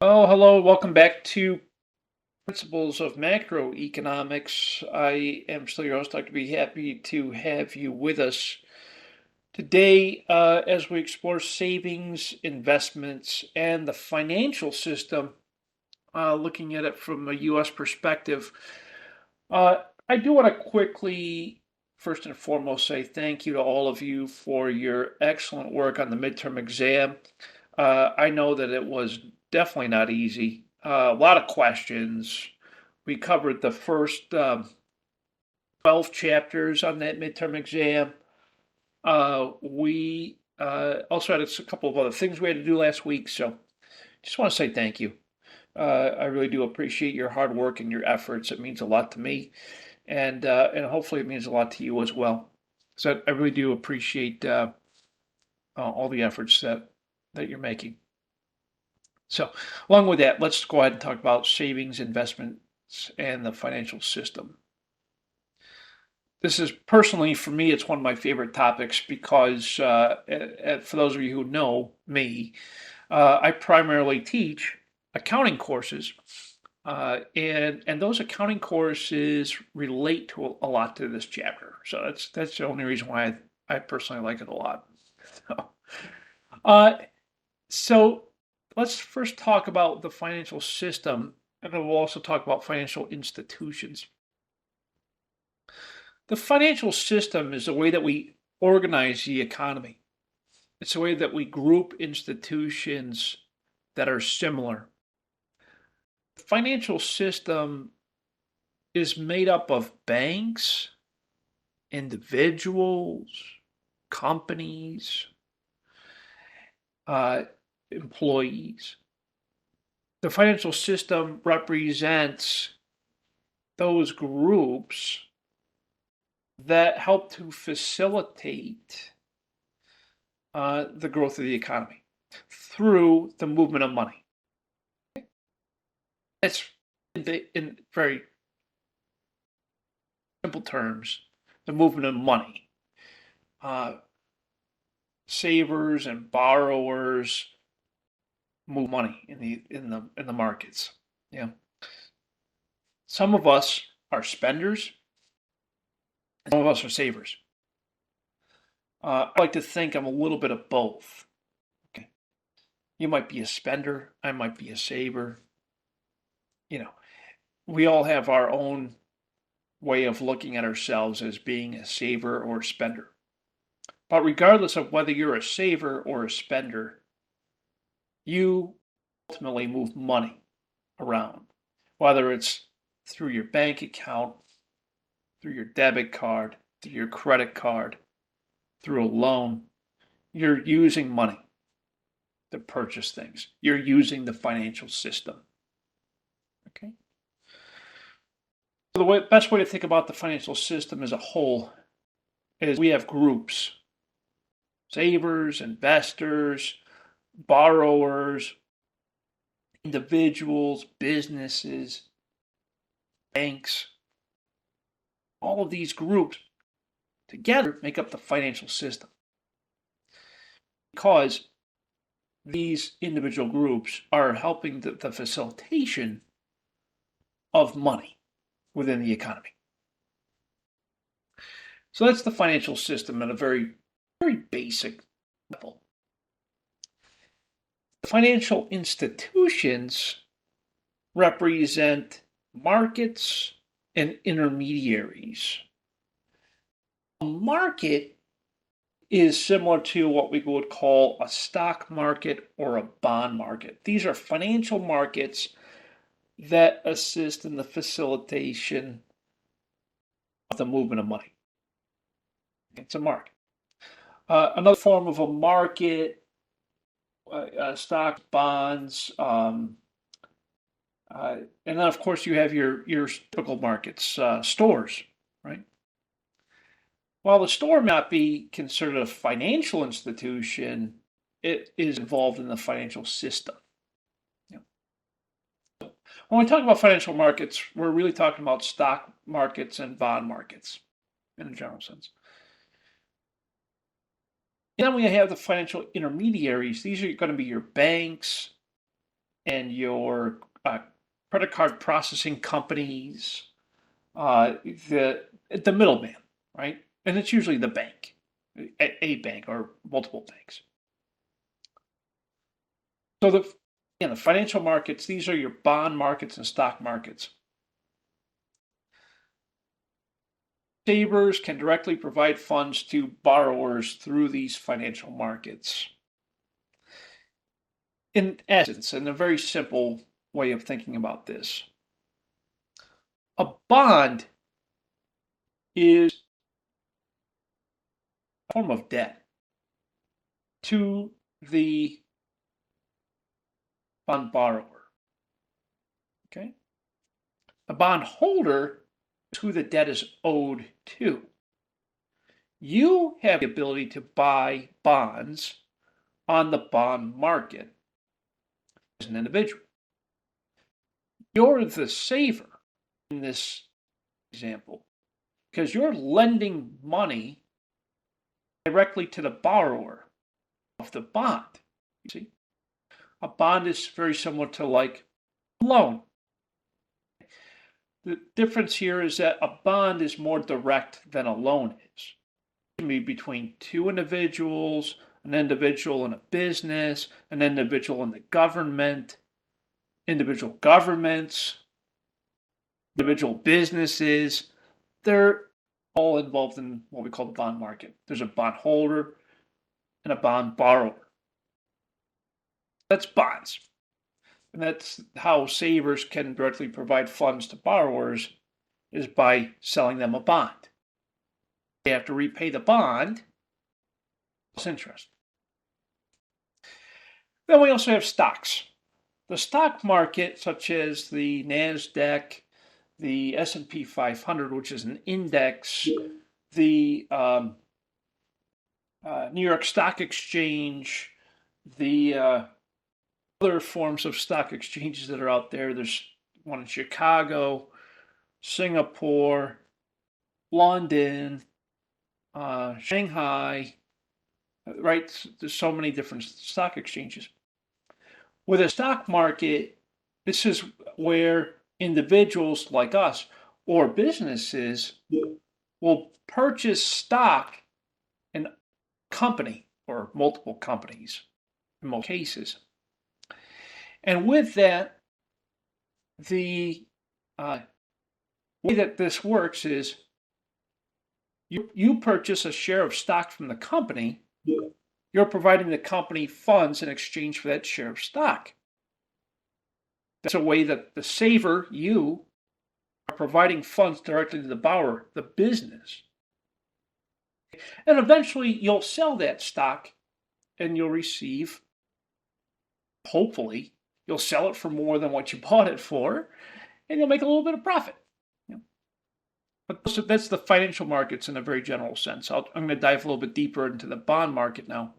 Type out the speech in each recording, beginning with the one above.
Oh, hello. Welcome back to Principles of Macroeconomics. I am still your host. I'd like to be happy to have you with us today as we explore savings, investments, and the financial system, looking at it from a U.S. perspective. Uh, I do want to quickly, first and foremost, say thank you to all of you for your excellent work on the midterm exam. I know that it was definitely not easy. A lot of questions. We covered the first 12 chapters on that midterm exam. We also had a couple of other things we had to do last week. So just want to say thank you. I really do appreciate your hard work and your efforts. It means a lot to me, and hopefully it means a lot to you as well. So I really do appreciate all the efforts that you're making. So, along with that, let's go ahead and talk about savings, investments, and the financial system. This is personally, for me, it's one of my favorite topics because, for those of you who know me, I primarily teach accounting courses, and those accounting courses relate to a lot to this chapter. So that's the only reason why I personally like it a lot. So, uh, So let's first talk about the financial system, and then we'll also talk about financial institutions. The financial system is the way that we organize the economy. It's the way that we group institutions that are similar. The financial system is made up of banks, individuals, companies, uh, employees. The financial system represents those groups that help to facilitate the growth of the economy through the movement of money. It's in very simple terms, the movement of money. Uh, Savers and borrowers move money in the markets. Yeah, some of us are spenders, and some of us are savers. I like to think I'm a little bit of both. Okay, you might be a spender, I might be a saver. You know, we all have our own way of looking at ourselves as being a saver or a spender. But regardless of whether you're a saver or a spender, you ultimately move money around, whether it's through your bank account, through your debit card, through your credit card, through a loan. You're using money to purchase things. You're using the financial system. Okay. So the best way to think about the financial system as a whole is we have groups: savers, investors, borrowers, individuals, businesses, banks. All of these groups together make up the financial system because these individual groups are helping the facilitation of money within the economy. So that's the financial system at a very, very basic level. Financial institutions represent markets and intermediaries. A market is similar to what we would call a stock market or a bond market. These are financial markets that assist in the facilitation of the movement of money. It's a market. Another form of a market, stock, bonds, and then of course you have your typical markets, stores, right? While the store may not be considered a financial institution, it is involved in the financial system. Yeah. When we talk about financial markets, we're really talking about stock markets and bond markets in a general sense. And then we have the financial intermediaries. These are going to be your banks, and your credit card processing companies, the middleman, right? And it's usually the bank, a bank or multiple banks. So the financial markets, these are your bond markets and stock markets. Savers can directly provide funds to borrowers through these financial markets. In essence, in a very simple way of thinking about this, a bond is a form of debt to the bond borrower. Okay? A bond holder is who the debt is owed to. You have the ability to buy bonds on the bond market as an individual. You're the saver in this example because you're lending money directly to the borrower of the bond. You see, a bond is very similar to like a loan. The difference here is that a bond is more direct than a loan is. It can be between two individuals, an individual in a business, an individual in the government, individual governments, individual businesses. They're all involved in what we call the bond market. There's a bond holder and a bond borrower. That's bonds. And that's how savers can directly provide funds to borrowers, is by selling them a bond. They have to repay the bond plus interest. Then we also have stocks. The stock market, such as the NASDAQ, the S&P 500, which is an index, the New York Stock Exchange, the other forms of stock exchanges that are out there. There's one in Chicago, Singapore, London, Shanghai, right? There's so many different stock exchanges. With a stock market, this is where individuals like us or businesses will purchase stock in a company or multiple companies in most cases. And with that, the way that this works is you purchase a share of stock from the company. You're providing the company funds in exchange for that share of stock. That's a way that the saver, you, are providing funds directly to the borrower, the business. And eventually you'll sell that stock and you'll receive, hopefully, you'll sell it for more than what you bought it for, and you'll make a little bit of profit. But that's the financial markets in a very general sense. I'm going to dive a little bit deeper into the bond market now.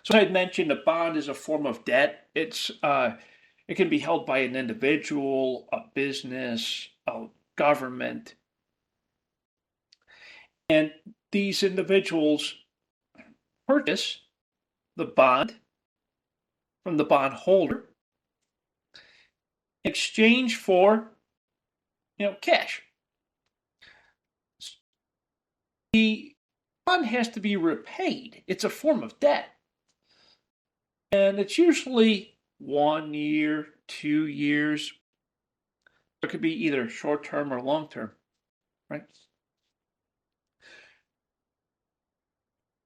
So I had mentioned a bond is a form of debt. It can be held by an individual, a business, a government. And these individuals purchase the bond from the bond holder in exchange for cash. The bond has to be repaid. It's a form of debt. And it's usually 1 year, 2 years. It could be either short term or long term, right?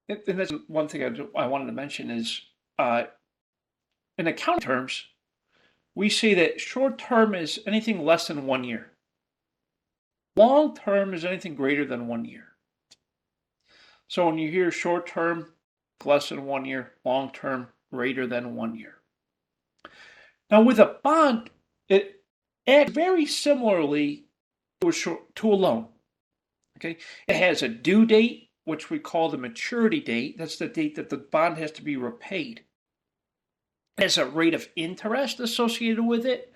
And that's one thing I wanted to mention is in accounting terms, we say that short term is anything less than 1 year. Long term is anything greater than 1 year. So when you hear short term, less than 1 year, long term, greater than 1 year. Now with a bond, it acts very similarly to a loan. Okay, it has a due date, which we call the maturity date. That's the date that the bond has to be repaid. It has a rate of interest associated with it,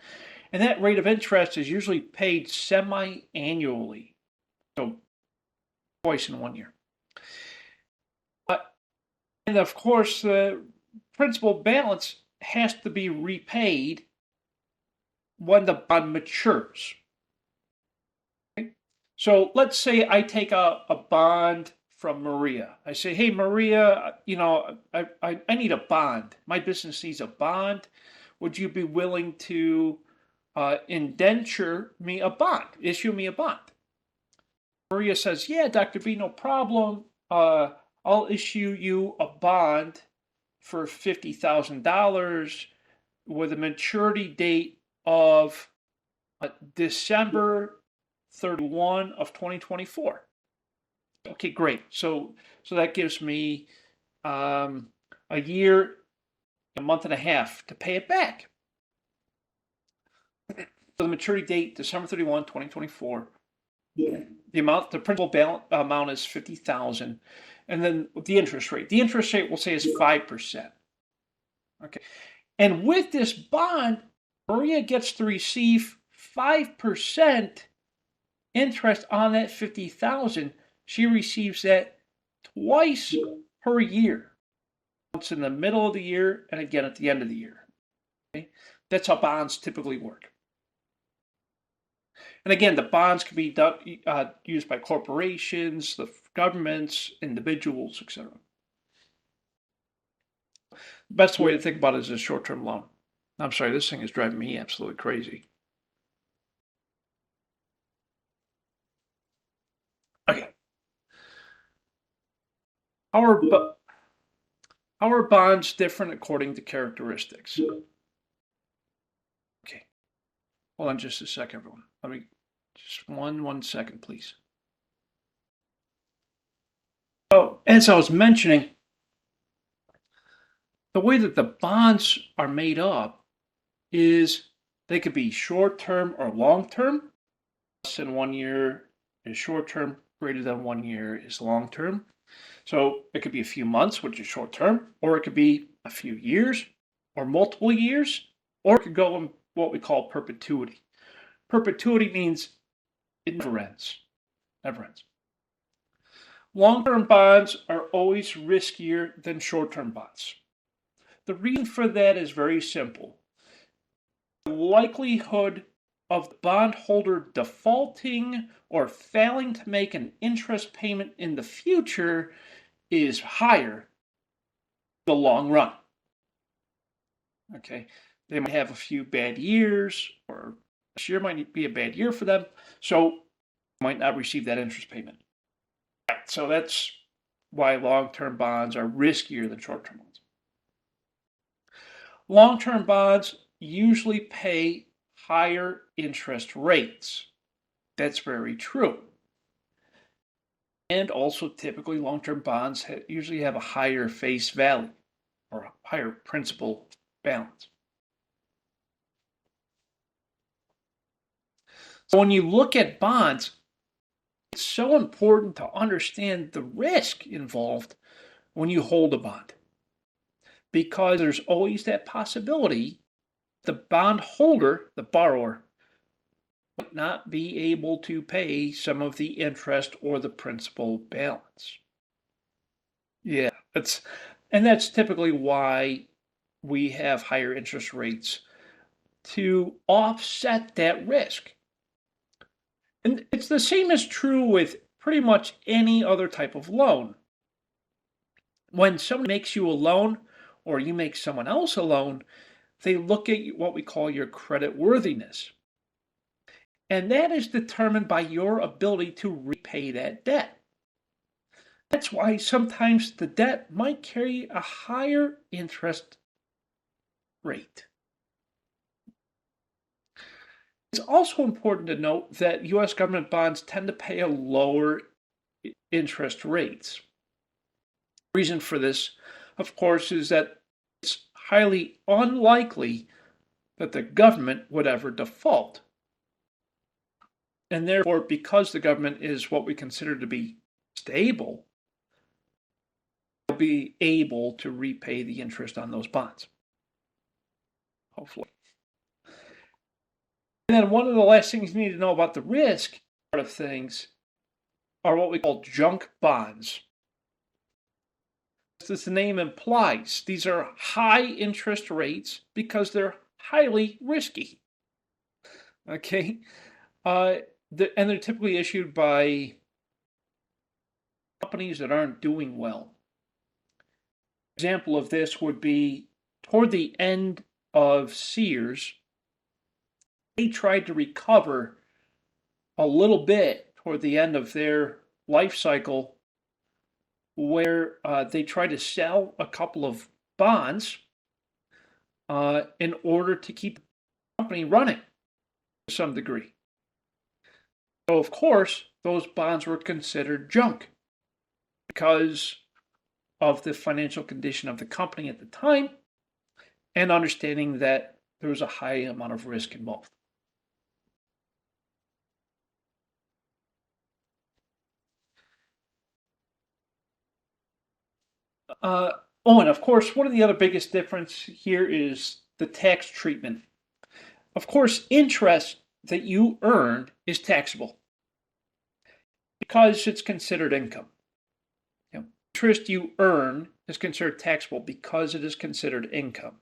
and that rate of interest is usually paid semi-annually, so twice in 1 year. And of course, the principal balance has to be repaid when the bond matures. Okay? So let's say I take a bond from Maria. I say, hey, Maria, I need a bond. My business needs a bond. Would you be willing to indenture me a bond, issue me a bond? Maria says, yeah, Dr. B, no problem. I'll issue you a bond for $50,000 with a maturity date of December 31 of 2024. Okay, great. So that gives me a year, a month and a half to pay it back. So the maturity date, December 31, 2024. The principal amount is 50,000, and then the interest rate. The interest rate we'll say is 5%. Okay, and with this bond, Maria gets to receive 5% interest on that 50,000. She receives that twice per year. Once in the middle of the year and again at the end of the year. Okay? That's how bonds typically work. And again, the bonds can be used by corporations, the governments, individuals, etc. The best way to think about it is a short-term loan. I'm sorry, this thing is driving me absolutely crazy. Okay. How are bonds different according to characteristics? Okay. Hold on just a second, everyone. Let me just one second, please. So, as I was mentioning, the way that the bonds are made up is they could be short-term or long-term. Less than 1 year is short-term, greater than 1 year is long-term. So it could be a few months, which is short-term, or it could be a few years, or multiple years, or it could go in what we call perpetuity. Perpetuity means it never ends. Never ends. Long-term bonds are always riskier than short-term bonds. The reason for that is very simple. The likelihood of the bondholder defaulting or failing to make an interest payment in the future is higher in the long run. Okay, they might have a few bad years, or this year might be a bad year for them, so might not receive that interest payment. Right, so that's why long-term bonds are riskier than short-term bonds. Long-term bonds usually pay higher interest rates. That's very true. And also typically long-term bonds usually have a higher face value or a higher principal balance. So when you look at bonds, it's so important to understand the risk involved when you hold a bond, because there's always that possibility the bondholder, the borrower, might not be able to pay some of the interest or the principal balance. Yeah, that's typically why we have higher interest rates, to offset that risk. And it's the same is true with pretty much any other type of loan. When someone makes you a loan or you make someone else a loan, they look at what we call your credit worthiness. And that is determined by your ability to repay that debt. That's why sometimes the debt might carry a higher interest rate. It's also important to note that U.S. government bonds tend to pay a lower interest rates. The reason for this, of course, is that it's highly unlikely that the government would ever default. And therefore, because the government is what we consider to be stable, they'll be able to repay the interest on those bonds. Hopefully. And then one of the last things you need to know about the risk part of things are what we call junk bonds. As the name implies, these are high interest rates because they're highly risky. Okay, and they're typically issued by companies that aren't doing well. Example of this would be toward the end of Sears. They tried to recover a little bit toward the end of their life cycle, where they tried to sell a couple of bonds in order to keep the company running to some degree. So, of course, those bonds were considered junk because of the financial condition of the company at the time and understanding that there was a high amount of risk involved. And of course, one of the other biggest difference here is the tax treatment. Of course, interest that you earn is taxable because it's considered income. Interest you earn is considered taxable because it is considered income.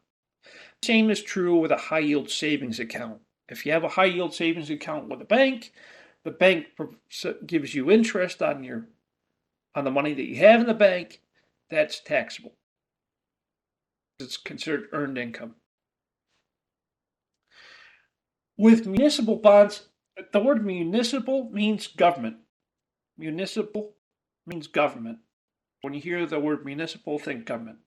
Same is true with a high yield savings account. If you have a high yield savings account with a bank, the bank gives you interest on the money that you have in the bank. That's taxable. It's considered earned income. With municipal bonds, the word municipal means government. Municipal means government. When you hear the word municipal, think government.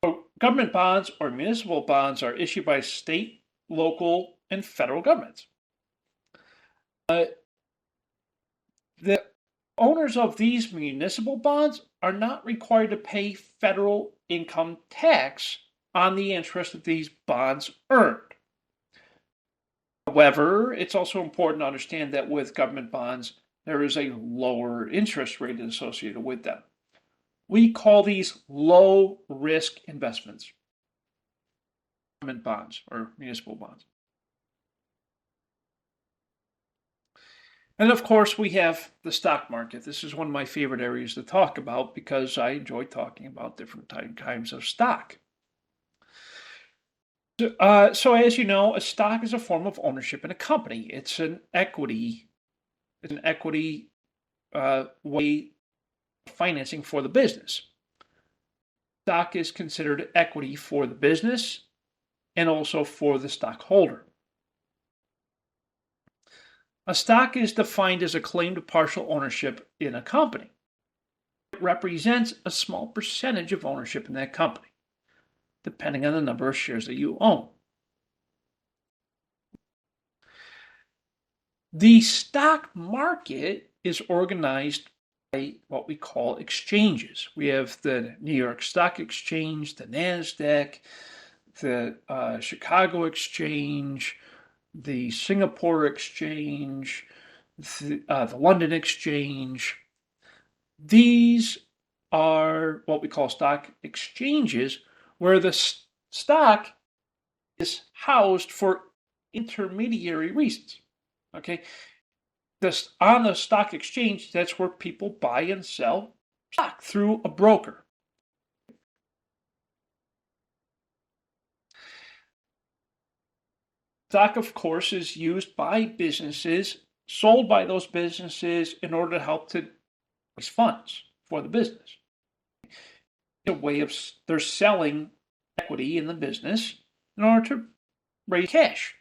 So government bonds or municipal bonds are issued by state, local, and federal governments. The owners of these municipal bonds are not required to pay federal income tax on the interest that these bonds earned. However, it's also important to understand that with government bonds, there is a lower interest rate associated with them. We call these low risk investments, government bonds or municipal bonds. And of course, we have the stock market. This is one of my favorite areas to talk about because I enjoy talking about different kinds of stock. So as you know, a stock is a form of ownership in a company. It's an equity. Way of financing for the business. Stock is considered equity for the business and also for the stockholder. A stock is defined as a claim to partial ownership in a company. It represents a small percentage of ownership in that company, depending on the number of shares that you own. The stock market is organized by what we call exchanges. We have the New York Stock Exchange, the NASDAQ, the Chicago Exchange, the Singapore Exchange, the London Exchange. These are what we call stock exchanges, where the stock is housed for intermediary reasons. Okay, on the stock exchange, that's where people buy and sell stock through a broker. Stock, of course, is used by businesses, sold by those businesses in order to help to raise funds for the business. It's a way of they're selling equity in the business in order to raise cash.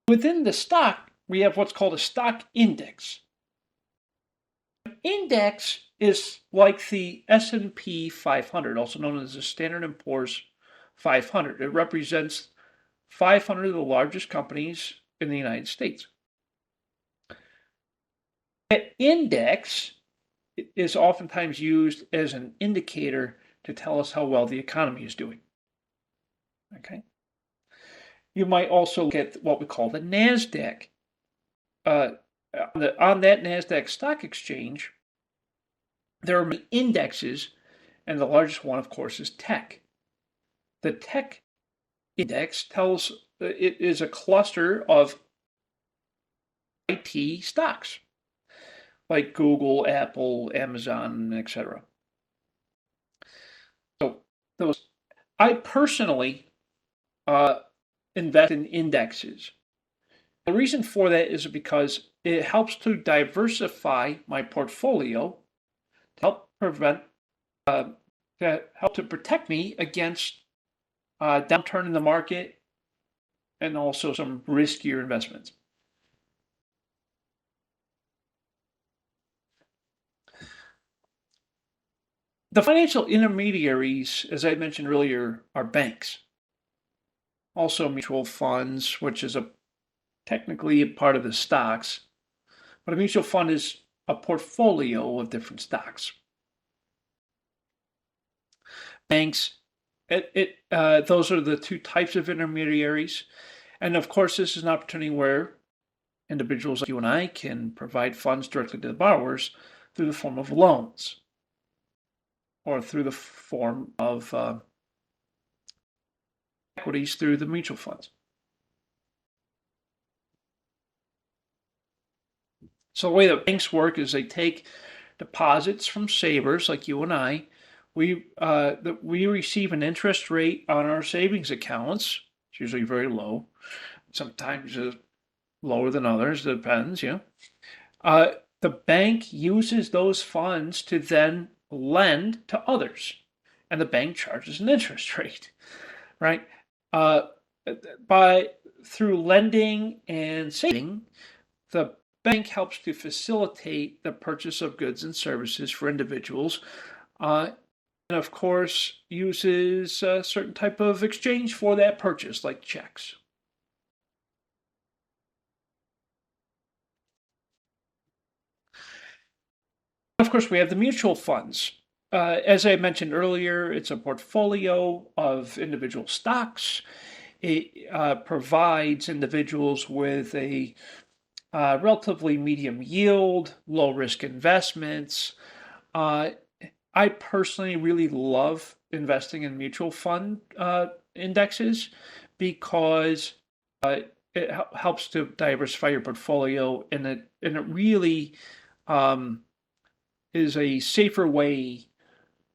Within the stock, we have what's called a stock index. An index is like the S&P 500, also known as the Standard & Poor's 500. It represents 500 of the largest companies in the United States. That index is oftentimes used as an indicator to tell us how well the economy is doing. Okay. You might also look at what we call the NASDAQ. On that NASDAQ stock exchange, there are many indexes, and the largest one, of course, is tech. The tech index it is a cluster of IT stocks, like Google, Apple, Amazon, etc. So those, I personally uh, invest in indexes. The reason for that is because it helps to diversify my portfolio to help prevent, uh, to help to protect me against downturn in the market and also some riskier investments. The financial intermediaries, as I mentioned earlier, are banks, also mutual funds, which is technically a part of the stocks, but a mutual fund is a portfolio of different stocks. Banks, those are the two types of intermediaries. And of course, this is an opportunity where individuals like you and I can provide funds directly to the borrowers through the form of loans or through the form of equities through the mutual funds. So the way that banks work is they take deposits from savers like you and I. We receive an interest rate on our savings accounts. It's usually very low. Sometimes lower than others. Depends. The bank uses those funds to then lend to others, and the bank charges an interest rate, right? Uh, by through lending and saving, the bank helps to facilitate the purchase of goods and services for individuals, and of course uses a certain type of exchange for that purchase, like checks. Of course, we have the mutual funds. As I mentioned earlier, it's a portfolio of individual stocks. It provides individuals with a relatively medium yield, low risk investments. Uh, I personally really love investing in mutual fund indexes because uh, it helps to diversify your portfolio, and it really um, is a safer way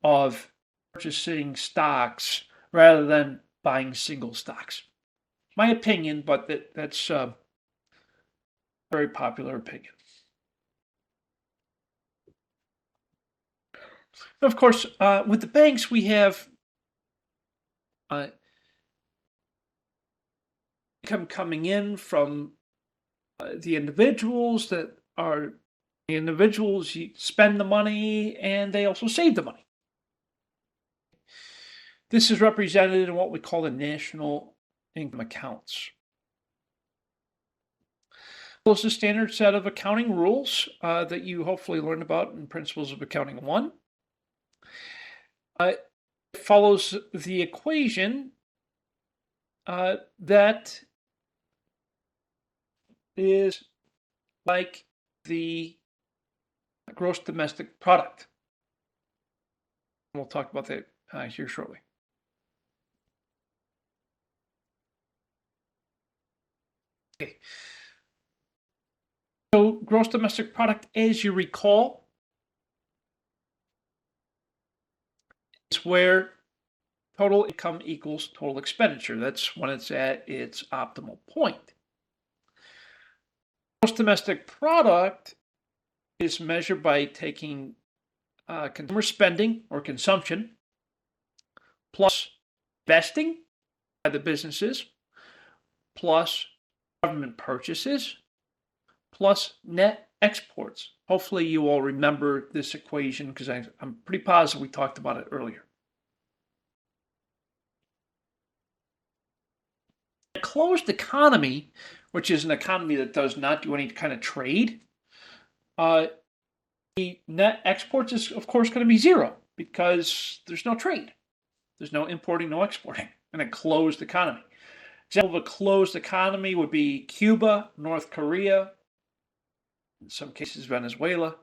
of purchasing stocks rather than buying single stocks. My opinion, but that's a very popular opinion. Of course, with the banks, we have uh, income coming in from the individuals that are the individuals spend the money and they also save the money. This is represented in what we call the national income accounts. Follows the standard set of accounting rules that you hopefully learned about in Principles of Accounting 1. It follows the equation that is like the gross domestic product. We'll talk about that here shortly. Okay. So gross domestic product, as you recall, is where total income equals total expenditure. That's when it's at its optimal point. Gross domestic product is measured by taking consumer spending or consumption plus investing by the businesses plus government purchases plus net exports. Hopefully you all remember this equation because I'm pretty positive we talked about it earlier. A closed economy, which is an economy that does not do any kind of trade, the net exports is of course going to be zero because there's no trade. There's no importing, no exporting in a closed economy. Example of a closed economy would be Cuba, North Korea, in some cases Venezuela.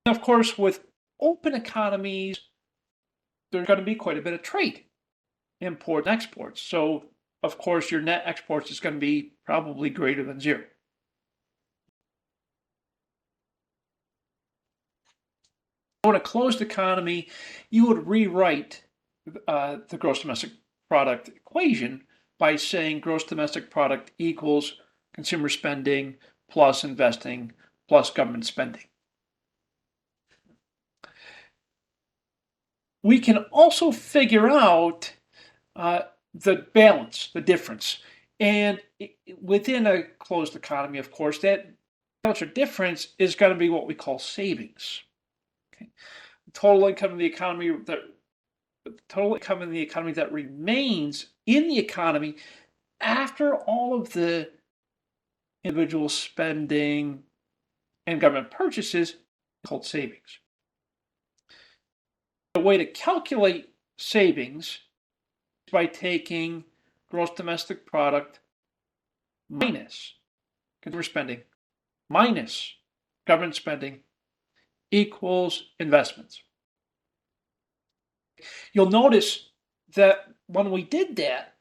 And of course, with open economies, there's going to be quite a bit of trade, import and exports. So, of course, your net exports is going to be probably greater than zero. In a closed economy, you would rewrite the gross domestic product equation by saying gross domestic product equals consumer spending plus investing plus government spending. We can also figure out the balance, the difference. And within a closed economy, of course, that balance or difference is going to be what we call savings. Okay? The total income in the economy that remains in the economy after all of the individual spending and government purchases is called savings. The way to calculate savings is by taking gross domestic product minus consumer spending minus government spending equals investments. You'll notice that when we did that,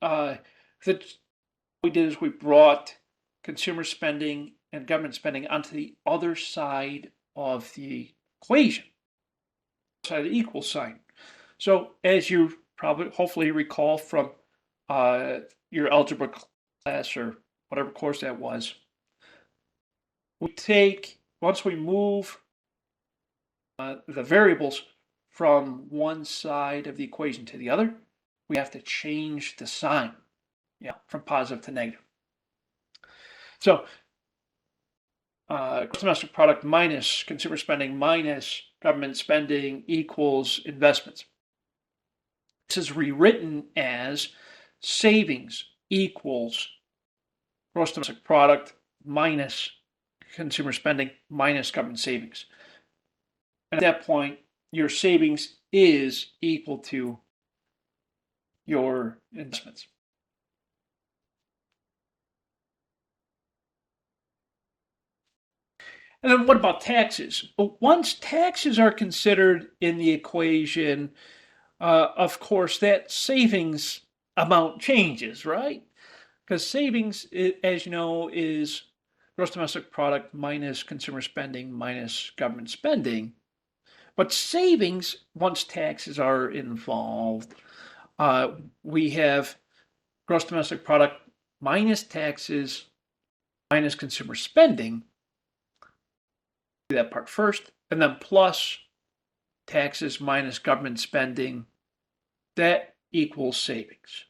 what we did is we brought consumer spending and government spending onto the other side of the equation, side of the equal sign. So as you hopefully recall from your algebra class or whatever course that was, once we move the variables from one side of the equation to the other, we have to change the sign, from positive to negative. So gross domestic product minus consumer spending minus government spending equals investments. This is rewritten as savings equals gross domestic product minus consumer spending minus government savings. And at that point, your savings is equal to your investments. And then what about taxes? Well, once taxes are considered in the equation, of course, that savings amount changes, right? Because savings, as you know, is gross domestic product minus consumer spending minus government spending. But savings, once taxes are involved, we have gross domestic product minus taxes minus consumer spending. Do that part first, and then plus taxes minus government spending. That equals savings.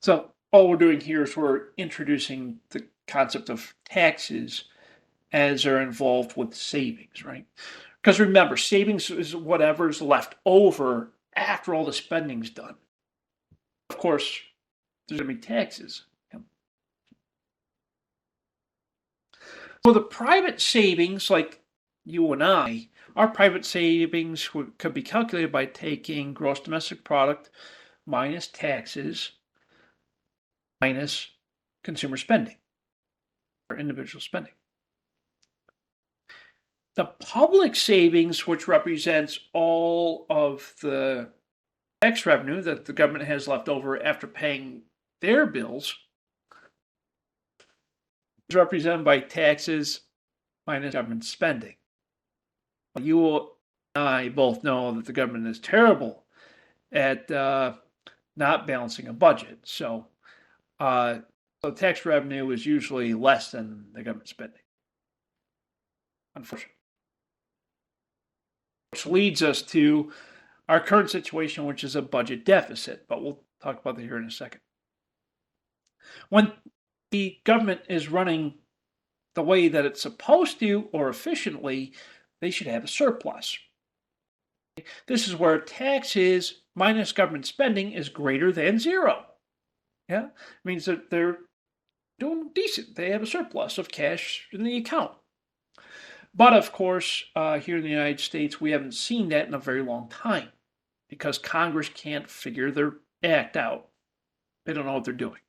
So all we're doing here is we're introducing the concept of taxes as they're involved with savings, right? Because remember, savings is whatever's left over after all the spending's done. Of course, there's going to be taxes. So the private savings, like you and I, our private savings could be calculated by taking gross domestic product minus taxes minus consumer spending or individual spending. The public savings, which represents all of the tax revenue that the government has left over after paying their bills, is represented by taxes minus government spending. You and I both know that the government is terrible at not balancing a budget. So tax revenue is usually less than the government spending, unfortunately. Which leads us to our current situation, which is a budget deficit, but we'll talk about that here in a second. When the government is running the way that it's supposed to or efficiently, they should have a surplus. This is where taxes minus government spending is greater than zero. Yeah, it means that they're doing decent. They have a surplus of cash in the account. But of course, here in the United States, we haven't seen that in a very long time because Congress can't figure their act out. They don't know what they're doing.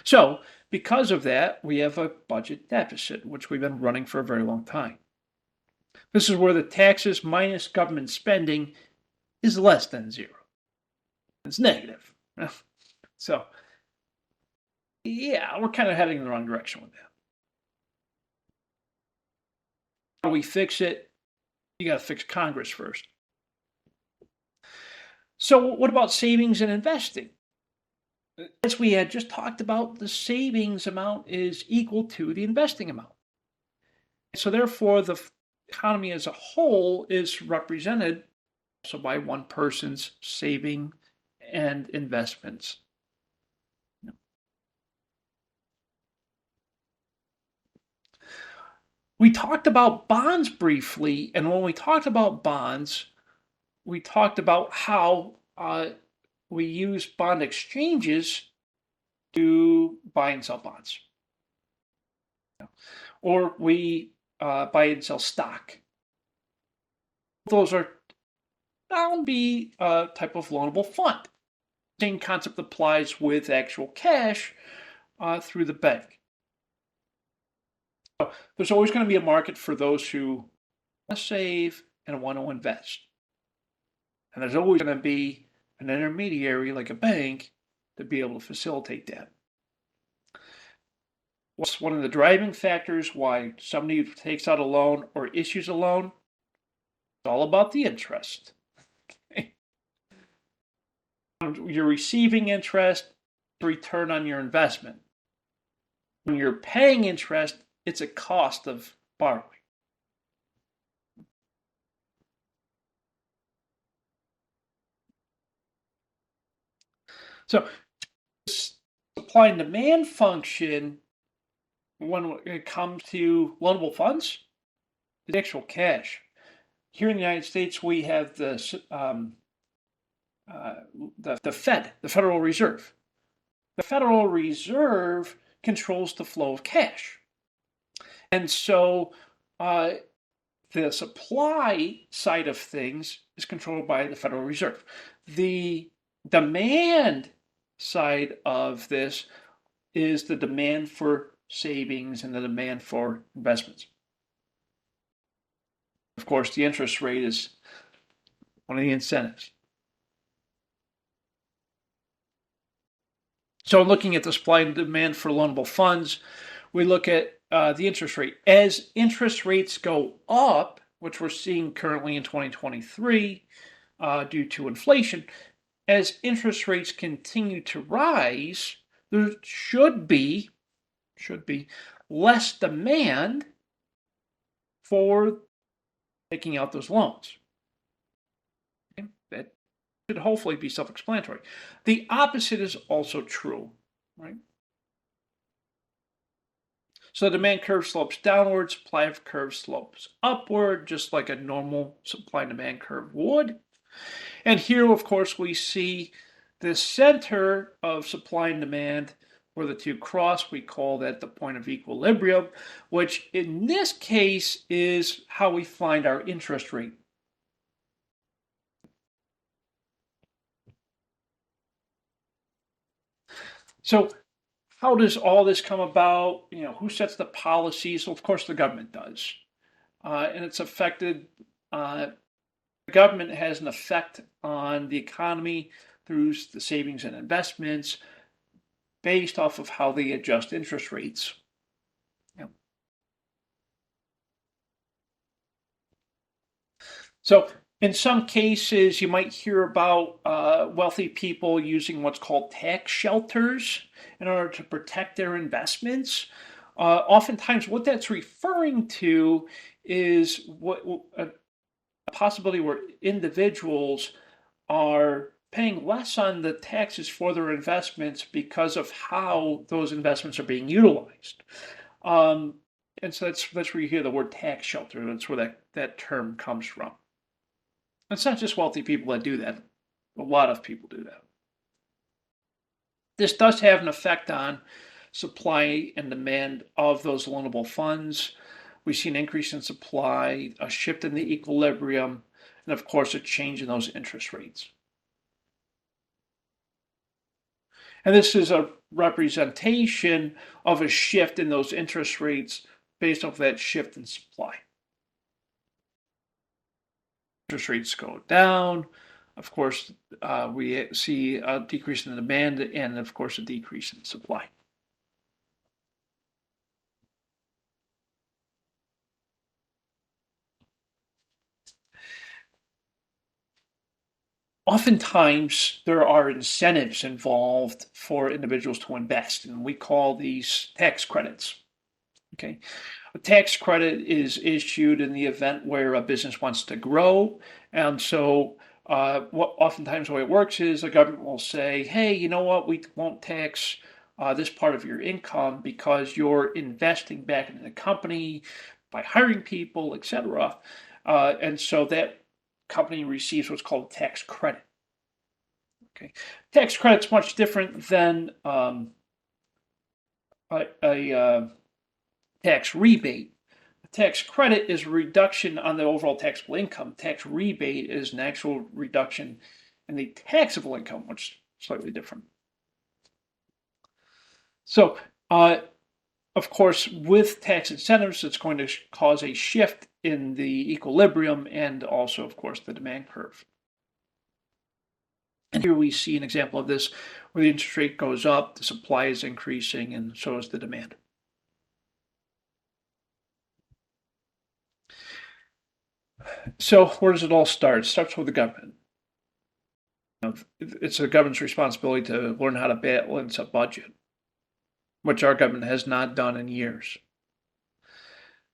So because of that, we have a budget deficit, which we've been running for a very long time. This is where the taxes minus government spending is less than zero. It's negative. So, yeah, we're kind of heading in the wrong direction with that. How do we fix it? You got to fix Congress first. So, what about savings and investing? As we had just talked about, the savings amount is equal to the investing amount. So, therefore, the economy as a whole is represented also by one person's saving and investments. We talked about bonds briefly, and when we talked about bonds, we talked about how we use bond exchanges to buy and sell bonds, or we buy and sell stock. Those are bound to be a type of loanable fund. Same concept applies with actual cash through the bank. So there's always going to be a market for those who want to save and want to invest. And there's always going to be an intermediary like a bank to be able to facilitate that. What's one of the driving factors why somebody takes out a loan or issues a loan? It's all about the interest. You're receiving interest, return on your investment. When you're paying interest, it's a cost of borrowing. So, supply and demand function, when it comes to loanable funds, is actual cash. Here in the United States, we have the Fed, the Federal Reserve. The Federal Reserve controls the flow of cash. And so the supply side of things is controlled by the Federal Reserve. The demand side of this is the demand for savings and the demand for investments. Of course, the interest rate is one of the incentives. So looking at the supply and demand for loanable funds, we look at the interest rate. As interest rates go up, which we're seeing currently in 2023 due to inflation, as interest rates continue to rise, there should be less demand for taking out those loans. Okay? That should hopefully be self-explanatory. The opposite is also true, right? So the demand curve slopes downward, supply curve slopes upward, just like a normal supply and demand curve would. And here, of course, we see the center of supply and demand where the two cross. We call that the point of equilibrium, which in this case is how we find our interest rate. So how does all this come about? Who sets the policies? Well, of course, the government does. And it's affected, the government has an effect on the economy through the savings and investments based off of how they adjust interest rates. Yeah. So in some cases, you might hear about wealthy people using what's called tax shelters in order to protect their investments. Oftentimes, what that's referring to is a possibility where individuals are paying less on the taxes for their investments because of how those investments are being utilized. And so that's where you hear the word tax shelter. That's where that term comes from. It's not just wealthy people that do that. A lot of people do that. This does have an effect on supply and demand of those loanable funds. We see an increase in supply, a shift in the equilibrium, and of course, a change in those interest rates. And this is a representation of a shift in those interest rates based off that shift in supply. Interest rates go down. Of course, we see a decrease in the demand and, of course, a decrease in supply. oftentimes there are incentives involved for individuals to invest, and we call these tax credits. Okay. A tax credit is issued in the event where a business wants to grow. And so, oftentimes the way it works is the government will say, hey, you know what, we won't tax this part of your income because you're investing back into the company by hiring people, etc. And so that company receives what's called a tax credit. Okay. Tax credit's much different than a tax rebate. A tax credit is a reduction on the overall taxable income. Tax rebate is an actual reduction in the taxable income, which is slightly different. So, of course, with tax incentives, it's going to cause a shift in the equilibrium and also, of course, the demand curve. And here we see an example of this where the interest rate goes up, the supply is increasing, and so is the demand. So where does it all start? It starts with the government. It's the government's responsibility to learn how to balance a budget, which our government has not done in years.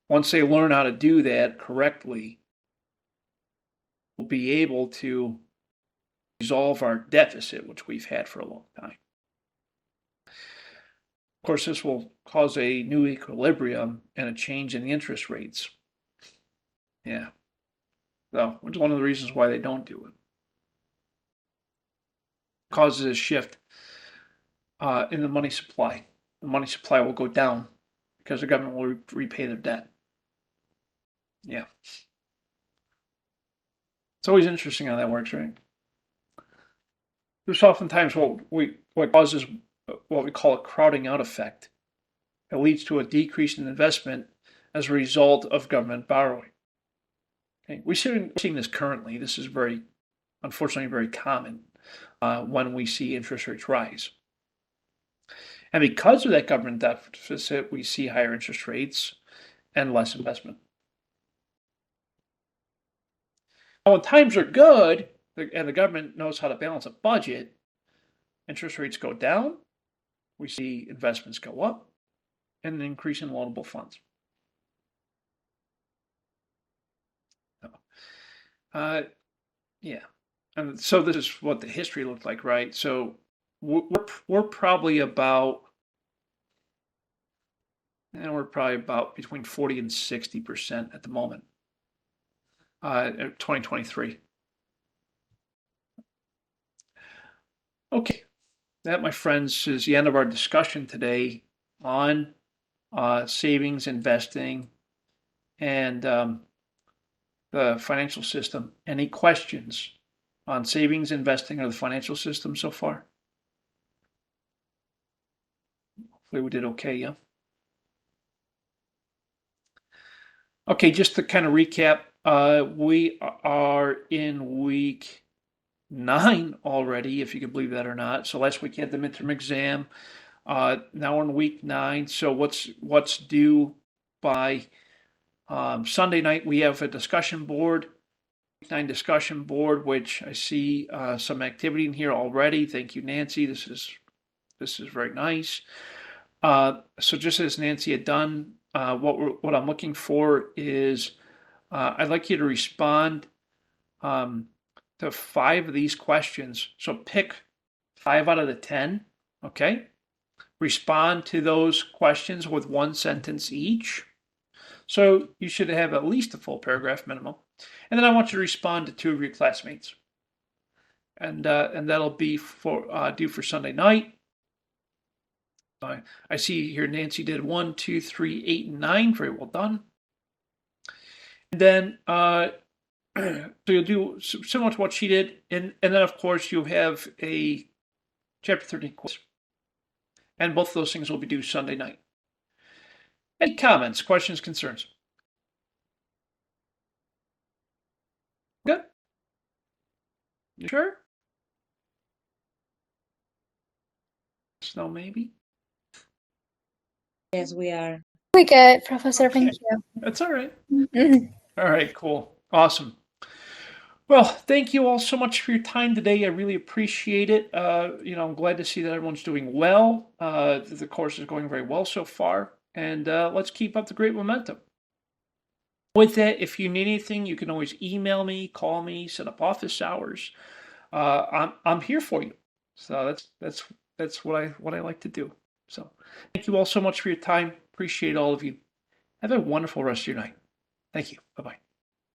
Once they learn how to do that correctly, we'll be able to resolve our deficit, which we've had for a long time. Of course, this will cause a new equilibrium and a change in the interest rates. Yeah. So, which is one of the reasons why they don't do it. Causes a shift in the money supply. The money supply will go down because the government will repay their debt. Yeah. It's always interesting how that works, right? There's oftentimes what causes what we call a crowding out effect. It leads to a decrease in investment as a result of government borrowing. Okay. We're seeing this currently. This is unfortunately, very common when we see interest rates rise. And because of that government deficit, we see higher interest rates and less investment. Now, when times are good and the government knows how to balance a budget, interest rates go down, we see investments go up, and an increase in loanable funds. Yeah. And so this is what the history looked like, right? So we're probably about between 40 and 60% at the moment. 2023. Okay, that, my friends, is the end of our discussion today on savings, investing, and the financial system. Any questions on savings, investing, or the financial system so far? Hopefully we did okay, yeah? Okay, just to kind of recap, we are in week 9 already, if you can believe that or not. So last week you had the midterm exam. Now we're in week 9. So what's due by Sunday night? We have a discussion board, week 9 discussion board, which I see some activity in here already. Thank you, Nancy. This is very nice. So just as Nancy had done, what I'm looking for is I'd like you to respond to 5 of these questions. So pick 5 out of the 10, okay? Respond to those questions with 1 sentence each. So you should have at least a full paragraph minimum. And then I want you to respond to 2 of your classmates. And that'll be due for Sunday night. I see here Nancy did 1, 2, 3, 8, and 9. Very well done. And then so you'll do similar to what she did, and then of course you have a chapter 13 quiz. And both of those things will be due Sunday night. Any comments, questions, concerns? Good? You sure? No, maybe? Yes, we are. We good, Professor. Thank you. That's all right. Mhm. All right, cool. Awesome. Well, thank you all so much for your time today. I really appreciate it. I'm glad to see that everyone's doing well. The course is going very well so far, and let's keep up the great momentum. With that, if you need anything, you can always email me, call me, set up office hours. I'm here for you. So that's what I like to do. So thank you all so much for your time. Appreciate all of you. Have a wonderful rest of your night. Thank you. Bye bye.